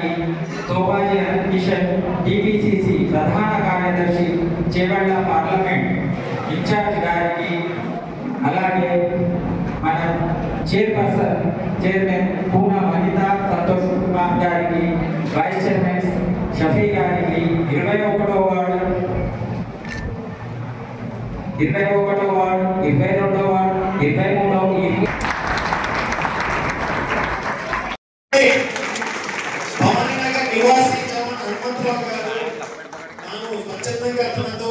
గారికి, తోపాజీ అనంత్ కిషన్ టీపీసీసీ ప్రధాన కార్యదర్శి చేవెళ్ల పార్లమెంట్ ఇన్ఛార్జ్ గారికి, అలాగే మన చైర్మన్ పూనా వనిత సంతోష్ కుమార్ గారికి, వైస్ చైర్మన్ షఫీ గారికి, 21వ వార్డు 22వ వార్డు 23వ నివాసి హనుమంతరావు గారు తాను స్వచ్ఛందంగా తనతో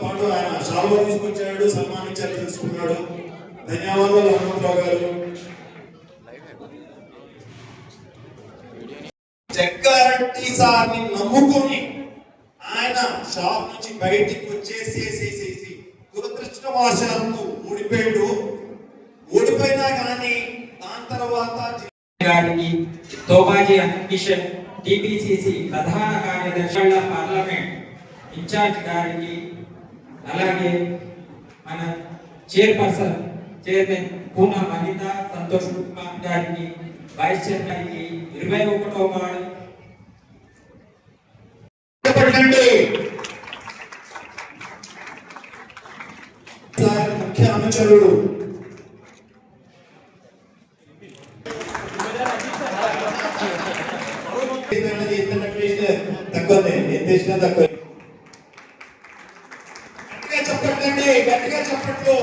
పాటు ఆయన షాల్వా తీసుకొచ్చాడు, సన్మానించారు, తెలుసుకున్నాడు. ధన్యవాదాలు హనుమంతరావు గారు. జగ్గారెడ్డి సార్ని నమ్ముకొని ఆయన షాప్ నుంచి బయటికి వచ్చేసేసేసి దురదృష్టవశాత్తు ఓడిపోయినా కానీ దాని తర్వాత గారికి, తోపాజీ అనంత్ కిషన్ టీపీసీసీ ప్రధాన కార్యదర్శి పార్లమెంట్ ఇన్ఛార్జ్ గారికి, అలాగే మన చైర్మన్ పూనా వనిత సంతోష్ కుమార్ గారికి, వైస్ చైర్మన్ కి, 21వ వార్డు ముఖ్య అనుచరుడు తక్కువనే, ఏం చేసినా తక్కువ. గట్టిగా చెప్పండి, గట్టిగా చెప్పట్లు.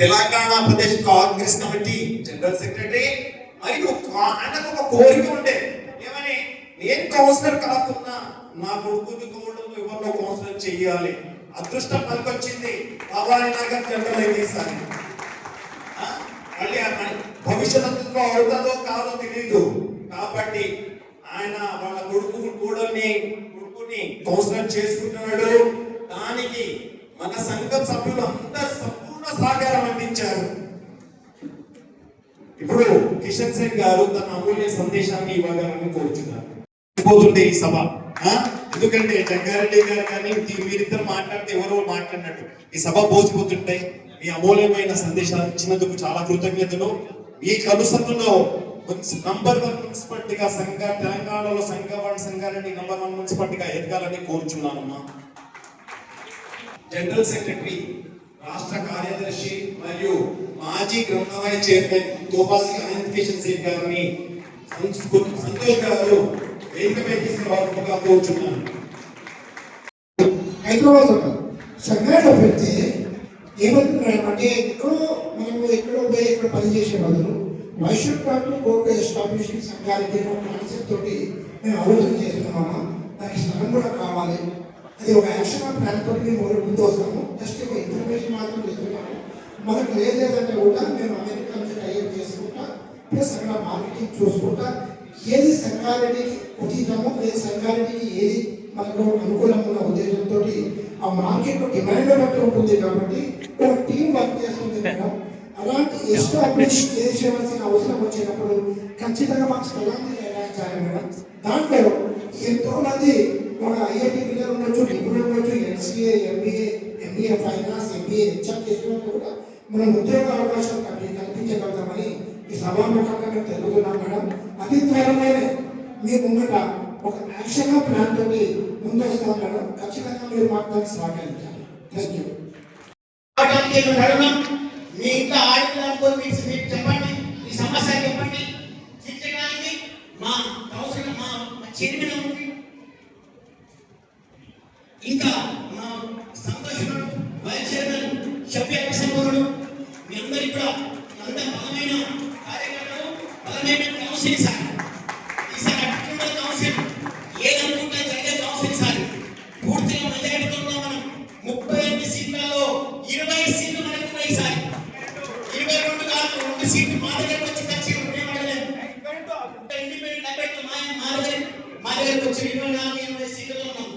Telangana Pradesh Congress committee general secretary. మరియు ఆయనకు ఒక కోరిక ఉండే, ఏమని, నేను కౌన్సిలర్ కాకున్నా నా కొడుకుని ఎవరిలో కౌన్సిలర్ చెయ్యాలి. అదృష్టం పనికొచ్చింది. బాబాయ్ నగర్ జనరల్ అయితే సార్ మళ్ళీ భవిష్యత్తులో అవుతుందో కాదో తెలియదు. కాబట్టి ఆయన వాళ్ళ కొడుకుని కౌన్సిలర్ చేసుకుంటున్నాడు. దానికి మన సంఘం సభ్యులు అందరూ సంపూర్ణ సహకారం అందించారు. ఇప్పుడు కిషన్ సింగ్ గారు తన అమూల్య సందేశాన్ని ఇవ్వగలని కోరుచున్నారు. పోతుంటే ఈ సభ, ఎందుకంటే జగ్గారెడ్డి గారు కానీ మీరిద్దరు మాట్లాడితే ఎవరో మాట్లాడినట్టు ఈ సభ పోసిపోతుంటాయి. మీ అమూల్యమైన సందేశాలు ఇచ్చినందుకు చాలా కృతజ్ఞతలు. ఈ కలుసంలో నంబర్ 1 మున్సిపాలిటీగా తెలంగాణలో సంగారెడ్డి నంబర్ 1 మున్సిపాలిటీగా ఎదగాలని కోరుచున్నానమ్మా. జనరల్ సెక్రటరీ, రాష్ట్ర కార్యదర్శి మరియు మాజీ గ్రంథాలయ చైర్మన్ తోపాజీ అనంత్ కిషన్ సింగ్ గారిని సంతోష్ గారు వేదికపై తీసుకురావాల్సిందిగా కోరుచున్నాను. హైదరాబాద్ సంగారెడ్డిలో పెడితే ఏమంటున్నాడంటే ఎక్కడో పోయి ఇక్కడ పనిచేసే బదులు వైశ్యుడ్ party court establishing Sangareddy concept తోటి మేము ఆలోచన చేస్తున్నామా, దానికి స్థలం కూడా కావాలి. అది ఒక యాక్షన్ ప్లాన్ తోటి మేము ముందు వస్తాము. జస్ట్ ఒక ఇన్ఫర్మేషన్ మాత్రం ఇస్తున్నాము. మనకు లేదంటే కూడా మేము అమెరికా నుంచి టైప్ చేసుకుంటా, ప్లస్ అక్కడ మార్కెటింగ్ చూసుకుంటా, ఏది సంగారెడ్డికి ఉచితమో, ఏది సంగారెడ్డికి ఏది మనకు అనుకూలంగా ఉన్న ఉద్దేశంతో ఆ మార్కెట్ డిమాండ్ బట్టి ఉంటుంది. కాబట్టి ఒక టీం వర్క్ చేస్తుంది మేడం. అలాంటి ఎస్టాబ్లిష్ చేసేవలసిన అవసరం వచ్చినప్పుడు ఖచ్చితంగా మాకు స్థలాన్ని కేటాయించాలి మేడం. దాంట్లో ఎంతో మంది ఒక ఐఐటి పిల్లలు ఉండొచ్చు, నిపుణులు ఉండొచ్చు, MCA, MBA finance, MBA HR చేసినప్పుడు కూడా మనం ఉద్యోగ అవకాశాలు కల్పించగలుగుతామని ఈ సభాముఖంగా మేము తెలుగుతున్నాం మేడం. అతి త్వరలోనే మీ ముంగట ఒక యాక్షన్ ప్లాన్ తోటి ముందు వస్తాం మేడం. ఖచ్చితంగా మీరు మాకు సహకరించాలి. Thank you. మీ ఇంట్లో ఆడిన మీకు చెప్పండి, ఈ సమస్య చెప్పండి. శిక్షడానికి మా కౌన్సిలర్, మా చైర్మన్ ఉంది, ఇంకా మా సంతోషుడు వైస్ చైర్మన్ షఫీ సంపూర్ణుడు, మీ అందరికీ కూడా అంత బలమైన కార్యకర్తలు, బలమైన కౌన్సిల్ సార్. ఈసారి అట్లా కౌన్సిల్ ఏదనుకుంటే జరిగే కౌన్సిల్ సార్. పూర్తిగా మెజారిటీతో మనం 38 సీట్లలో 20 సీట్లు మనకు ఉన్నాయి సార్. 22 కాదు, 2 సీట్లు మా దగ్గరకు వచ్చి ఖర్చు ఇండిపెండెంట్ అభ్యర్థులు మా దగ్గరకు వచ్చి 24-20 సీట్లలో ఉన్నాం.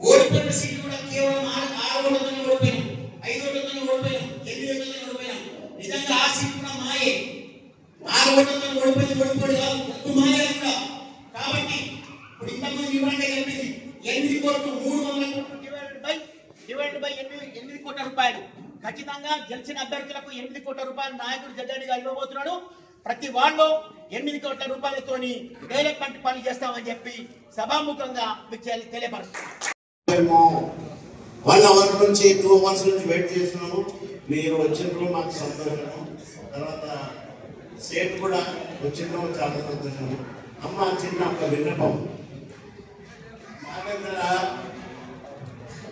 ఓడిపోయిన సీట్లు కూడా కేవలం 6 ఓట్లతో ఓడిపోయినాం, 5 ఓట్లతో ఓడిపోయినాం, 8 ఓట్లతో ఓడిపోయినాం. నిజంగా ఆ సీట్లు కూడా మాయే. 6 ఓట్లతో ఓడిపోయి కాదు, మాయే కూడా. కాబట్టి ఇప్పుడు ఇంతకుముందు ఇవ్వండి కలిపింది 8 కోట్లు 300 డివైడ్ బై 8 కోట్ల రూపాయలు. ఖచ్చితంగా గెలిచిన అభ్యర్థులకు 8 కోట్ల రూపాయలు నాయకుడు జగ్గారెడ్డి గారు ఇవ్వబోతున్నాడు. ప్రతి వార్డులో 8 కోట్ల రూపాయలతోని డెవలప్మెంట్ పనులు చేస్తామని చెప్పి సభాముఖంగా మీకు తెలియపరుస్తున్నాం. 1 అవర్ నుంచి 2 అవర్స్ నుంచి వెయిట్ చేస్తున్నాము. మీరు వచ్చినప్పుడు మాకు సంతోషము. తర్వాత సేట్ కూడా వచ్చిన చాలా సంతోషము. అమ్మ చిన్న ఒక విన్నపం, మా దగ్గర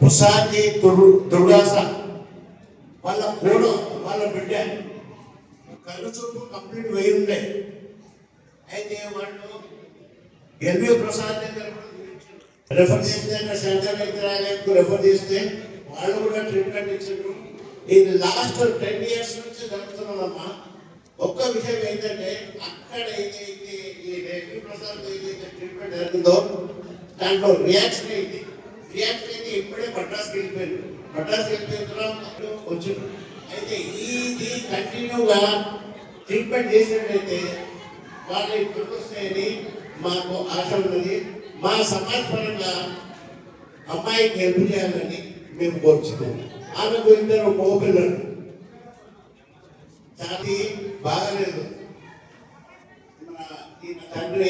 ప్రసాద్జీ దుర్గాస వాళ్ళ బిడ్డ కళ్ళు చూపు కంప్లీట్ వేయి ఉండే. అయితే వాళ్ళు ఎల్వి ప్రసాద్ దగ్గర రెఫర్ చేస్తే శంకర్ విద్యాలయంకు రెఫర్ చేస్తే వాళ్ళు కూడా ట్రీట్మెంట్ ఇచ్చారు. ఇది లాస్ట్ 10 years నుంచి జరుగుతున్నదమ్మా. ఒక్క విషయం ఏంటంటే అక్కడ ఏదైతే ఈ ఎల్వి ప్రసాద్ ఏదైతే ట్రీట్మెంట్ జరిగిందో దాంట్లో రియాక్షన్ అయింది. ఇప్పుడే మద్రాసుకి వెళ్ళిపోయారు. వచ్చారు. అయితే ఇది కంటిన్యూగా ట్రీట్మెంట్ చేసినట్లయితే వాళ్ళు ఇప్పుడు వస్తాయని మాకు ఆశ ఉన్నది. మా సమాజ పరంగా అమ్మాయికి హెల్ప్ చేయాలని మేము కోరుచున్నాం. ఆమెకు 2 మగపిల్లలు, ఛాతీ బాగాలేదు. మన ఈయన తండ్రి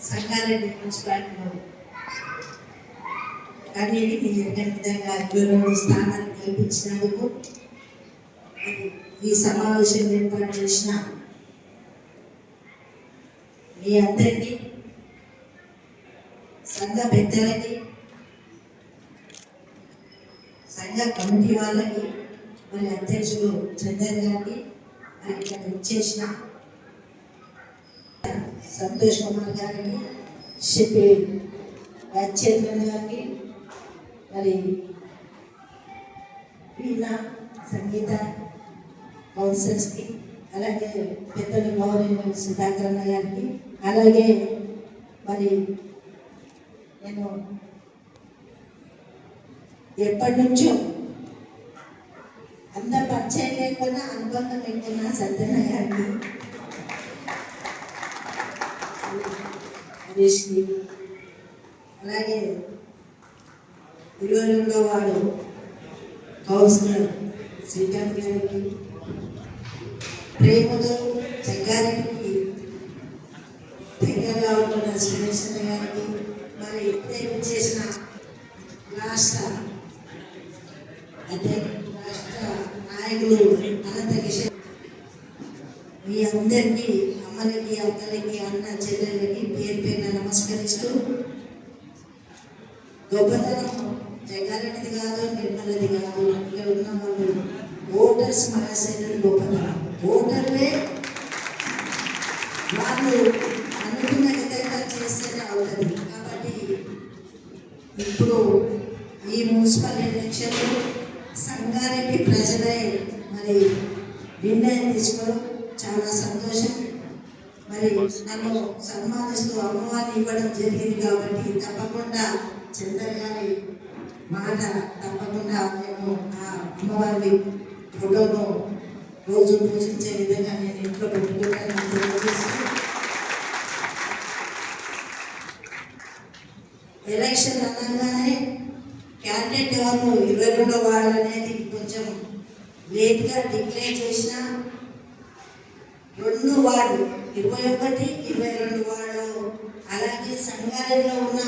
సంగారెడ్డి మున్సిపాలిటీలో కానీ మీరు ఎన్నో విధంగా 22 స్థానాలు కల్పించినందుకు ఈ సమావేశం ఏర్పాటు చేసిన మీ అందరికీ, సంఘ పెద్దలకి, సంఘ కమిటీ వాళ్ళకి, మరి అధ్యక్షులు చందర్ గారికి, మరి ఇక్కడ ఇచ్చేసిన సంతోష్ కుమార్ గారికి, షెఫీ వైస్ చైర్మన్ గారికి, మరి వీణ సంగీత కౌన్సిలర్స్కి, అలాగే పెద్దలు గౌరవ సుధాకర్ అన్న గారికి, అలాగే మరి నేను ఎప్పటి నుంచో అంత పరిచయం లేకుండా అనుబంధం లేకున్నా సత్యన్న గారికి, హరీష్కి, అలాగే 22వ వార్డు కౌన్సిలర్ శ్రీకాంత్ గారికి, ప్రేమతో జగ్గారెడ్డికి దగ్గరగా ఉంటున్న సురేశ్వర గారికి, మరి ఇప్పుడే చేసిన రాష్ట్ర నాయకులు అనంత కిషోర్, మీ అందరికీ, అమ్మలకి, అక్కలకి, అన్న చెల్లెళ్ళకి పేరు పేరున నమస్కరిస్తూ, గొప్పతనం జగ్గారెడ్డిది కాదు, నిర్మలది కాదు, ఇక్కడ ఉన్న వాళ్ళు ఓటర్స్ మహాశైలు గొప్పతనం. ఓటర్లే వాళ్ళు అనుకున్న విధంగా చేస్తేనే అవుతుంది. కాబట్టి ఇప్పుడు ఈ మున్సిపల్ ఎలక్షన్లో సంగారెడ్డి ప్రజలే మరి నిర్ణయం తీసుకోవడం చాలా సంతోషం. మరి నన్ను సన్మానిస్తూ అమ్మవారిని ఇవ్వడం జరిగింది కాబట్టి తప్పకుండా చందర్ గారి మాట తప్పకుండా నేను ఆ అమ్మవారి ఫోటోను రోజు పూజించే విధంగా నేను ఇంట్లో పెట్టుకుంటాను. ఎలక్షన్ అనగానే క్యాండిడేట్ ఎవరు 22వ వార్డు అనేది కొంచెం లేట్గా డిక్లేర్ చేసిన 2 వార్డు 21, 22 వార్డు, అలాగే సంగారెడ్డిలో ఉన్న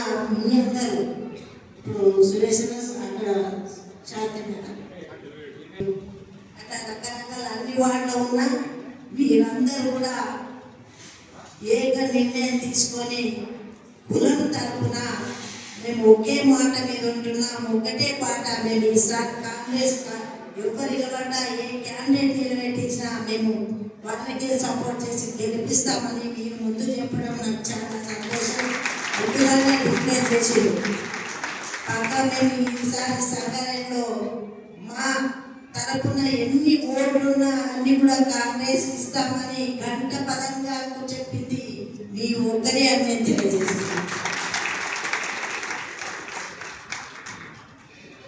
అందరూ ఇప్పుడు సురేష్ అక్కడ శాతం అట్లా రకరకాల అన్ని వార్డులో ఉన్న మీరందరూ కూడా ఏక నిర్ణయం తీసుకొని కులం తరపున మేము ఒకే మాట మీద ఉంటున్నాం, ఒకటే పాట. మేము ఈసారి కాంగ్రెస్ ఎవరు నిలబడ్డా, ఏ క్యాండిడేట్ నిలబెట్టించినా మేము వాళ్ళకే సపోర్ట్ చేసి గెలిపిస్తామని మీరు ముందు చెప్పడం నాకు చాలా సంతోషం. ముందుగానే డిక్లేర్ చేసారు. పక్కా మేము ఈసారి సంగారెడ్డిలో మా తరపున ఎన్ని ఓట్లున్నా అన్ని కూడా కాంగ్రెస్ ఇస్తామని గంట పదంగా చెప్పింది మీ ఒక్కరే అని నేను తెలియజేస్తున్నాను.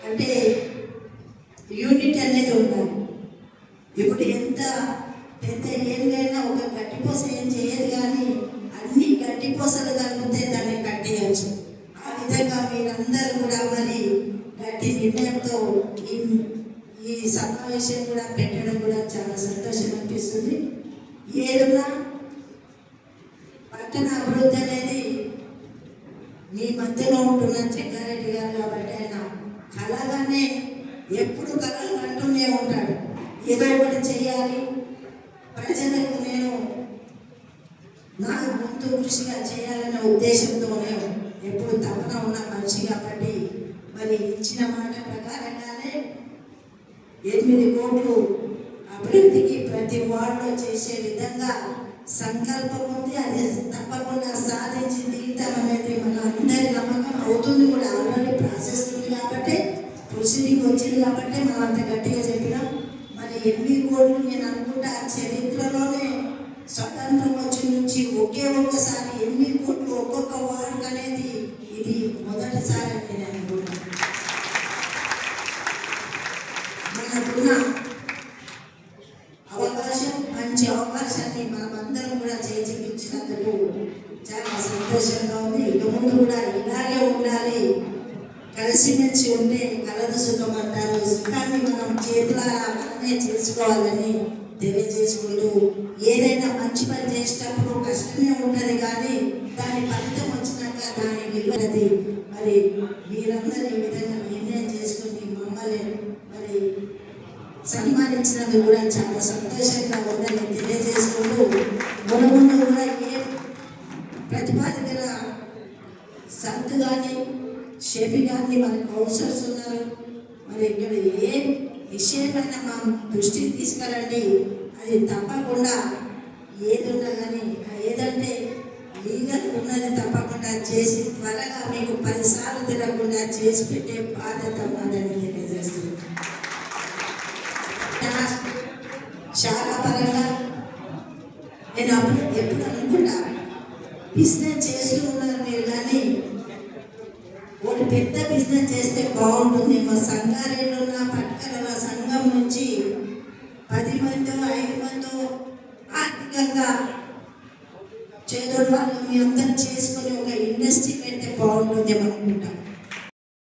అంటే యూనిట్ అనేది ఉండాలి. ఇప్పుడు ఎంత పెద్ద ఏమైనా ఒక గట్టిపోస ఏం చేయదు, కానీ అన్ని గట్టిపోసలు కలిపితే దాన్ని కట్టేయచ్చు. ఆ విధంగా మీరందరూ కూడా మరి గట్టి నిర్ణయంతో ఈ సమావేశం కూడా పెట్టడం కూడా చాలా సంతోషం అనిపిస్తుంది. ఏదన్నా పట్టణ అభివృద్ధి అనేది మీ మధ్యలో ఉంటున్న చెక్కారెడ్డి గారు కాబట్టి ఆయన కలగానే ఎప్పుడు కలలు అంటూనే ఉంటాడు. ఏదో ఒకటి చేయాలి, ప్రజలకు నేను నా ముందు కృషిగా చేయాలనే ఉద్దేశంతోనే ఎప్పుడు తపన ఉన్న మనిషి కాబట్టి మరి ఇచ్చిన మాట ప్రకారంగానే 8 కోట్లు అభివృద్ధికి ప్రతి వార్డులో చేసే విధంగా సంకల్పం ఉంది. అది తప్పకుండా సాధించి తీర్థమనేది మన అందరి నమ్మకం అవుతుంది కూడా. ఆల్రెడీ ప్రాసెస్ ఉంది కాబట్టి, ప్రొసీడింగ్ వచ్చింది కాబట్టి మనం అంత గట్టిగా చెప్పినాం. మరి 8 కోట్లు నేను అనుకుంటా చరిత్రలోనే స్వతంత్రం వచ్చి నుంచి ఒక్కసారి 8 కోట్లు ఒక్కొక్క వార్డు అనేది ఇది మొదటిసారి అని నేను అనుకుంటున్నాను. మనకున్న అవకాశం, మంచి అవకాశాన్ని మనం అందరం కూడా చేయించినందుకు చాలా సంతోషంగా ఉంది. ఇక ముందు కూడా ఇలాగే ఉండాలి, కలిసిమెలిసి ఉంటే కలదు సుఖం అంటారు. సుఖాన్ని మనం చేతులారా మనమే చేసుకోవాలని తెలియజేసుకుంటూ, ఏదైనా మంచి పని చేసేటప్పుడు కష్టమే ఉంటుంది, కానీ దాని ఫలితం వచ్చినాక దాని విలువది. మరి మీరందరూ ఈ విధంగా నిర్ణయం చేసుకుని మమ్మల్ని మరి సన్మానించినందుకు కూడా చాలా సంతోషంగా ఉందని తెలియజేసుకుంటూ, ముందు కూడా ఏ ప్రతిపాదన సంత్ కానీ షేఫీ కానీ మన కౌన్సిలర్స్ ఉన్నారు. మరి ఇక్కడ ఏ విషయమైనా మా దృష్టికి తీసుకురండి, అది తప్పకుండా ఏదున్నా కానీ ఏదంటే లీగల్ ఉన్నది తప్పకుండా చేసి త్వరగా మీకు 10 సార్లు తిరగకుండా చేసి పెట్టే బాధ్యత ఉన్నదని తెలియజేస్తుంది. చాలా పరంగా నేను ఎప్పుడు అనుకుంటా, బిజినెస్ చేస్తూ ఉన్నారు మీరు, కానీ ఒక పెద్ద బిజినెస్ చేస్తే బాగుంటుంది. మా సంగారెడ్డి ఉన్న పట్టుకల సంఘం నుంచి 10 మందో 5 మందో ఆర్థికంగా చేదోడు వాళ్ళు మీ అందరూ చేసుకొని ఒక ఇండస్ట్రీ పెడితే బాగుంటుంది అనుకుంటాం.